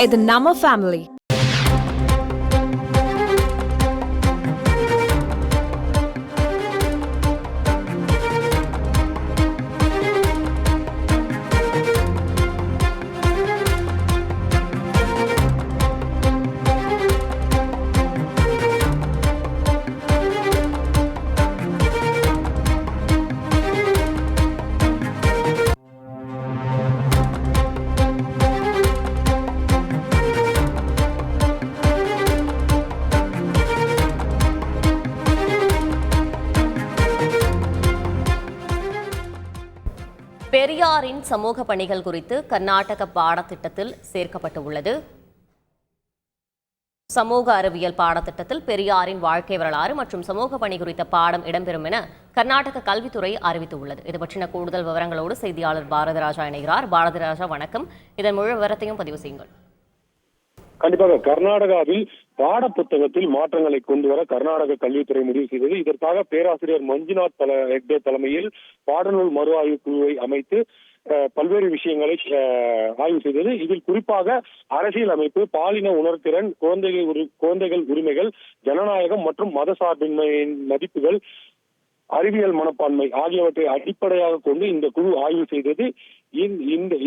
இது நம்ம ஃபேமிலி. பெரியாரின் சமூக பணிகள் குறித்து கர்நாடக பாடத்திட்டத்தில் சேர்க்கப்பட்டுள்ளது. சமூக அறிவியல் பாடத்திட்டத்தில் பெரியாரின் வாழ்க்கை வரலாறு மற்றும் சமூக பணி குறித்த பாடம் இடம்பெறும் என கர்நாடக கல்வித்துறை அறிவித்துள்ளது. இது பற்றின கூடுதல் விவரங்களோடு செய்தியாளர் பாரதிராஜா இணைகிறார். பாரதிராஜா, வணக்கம். இதன் முழு விவரத்தையும் பதிவு செய்யுங்கள். கண்டிப்பாக கர்நாடகாவில் பாட புத்தகத்தில் மாற்றங்களை கொண்டு வர கர்நாடக கல்வித்துறை முடிவு செய்தது. இதற்காக பேராசிரியர் மஞ்சுநாத் ஹெக்டே தலைமையில் பாடநூல் மறு ஆய்வு குழுவை அமைத்து பல்வேறு விஷயங்களை ஆய்வு செய்தது. இதில் குறிப்பாக அரசியல் அமைப்பு, பாலின உணர்திறன், குழந்தைகள் உரிமைகள், ஜனநாயகம் மற்றும் மத சார்பின்மையின் மதிப்புகள், அறிவியல் மனப்பான்மை ஆகியவற்றை அடிப்படையாக கொண்டு இந்த குழு ஆய்வு செய்தது.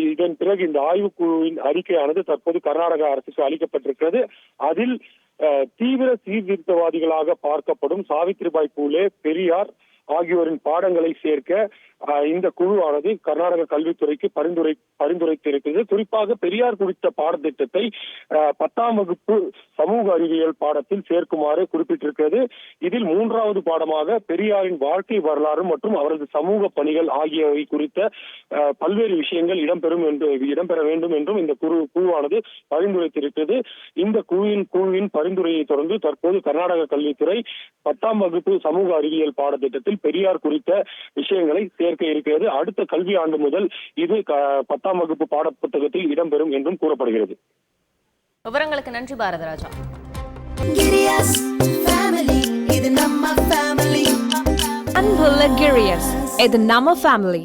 இதன் பிறகு இந்த ஆய்வு குழுவின் அறிக்கையானது தற்போது கர்நாடக அரசுக்கு அளிக்கப்பட்டிருக்கிறது. அதில் தீவிர சீர்திருத்தவாதிகளாக பார்க்கப்படும் சாவித்ரிபாய் பூலே, பெரியார் ஆகியோரின் பாடங்களை சேர்க்க இந்த குழுவானது கர்நாடக கல்வித்துறைக்கு பரிந்துரைத்திருக்கிறது. குறிப்பாக பெரியார் குறித்த பாடத்திட்டத்தை 10ஆம் வகுப்பு சமூக அறிவியல் பாடத்தில் சேர்க்குமாறு குறிப்பிட்டிருக்கிறது. இதில் 3வது பாடமாக பெரியாரின் வாழ்க்கை வரலாறு மற்றும் அவரது சமூக பணிகள் ஆகியவை குறித்த பல்வேறு விஷயங்கள் இடம்பெற வேண்டும் என்றும் இந்த குழுவானது பரிந்துரைத்திருக்கிறது. இந்த குழுவின் பரிந்துரையை தொடர்ந்து தற்போது கர்நாடக கல்வித்துறை 10ஆம் வகுப்பு சமூக அறிவியல் பாடத்திட்டத்தில் பெரியார் குறித்த விஷயங்களை சேர்க்க இருக்கிறது. அடுத்த கல்வி ஆண்டு முதல் இது 10ஆம் வகுப்பு பாட புத்தகத்தில் இடம்பெறும் என்றும் கூறப்படுகிறது. விவரங்களுக்கு நன்றி பாரதிராஜா. அன்புள்ள கிரியஸ், இது நம்ம ஃபேமிலி.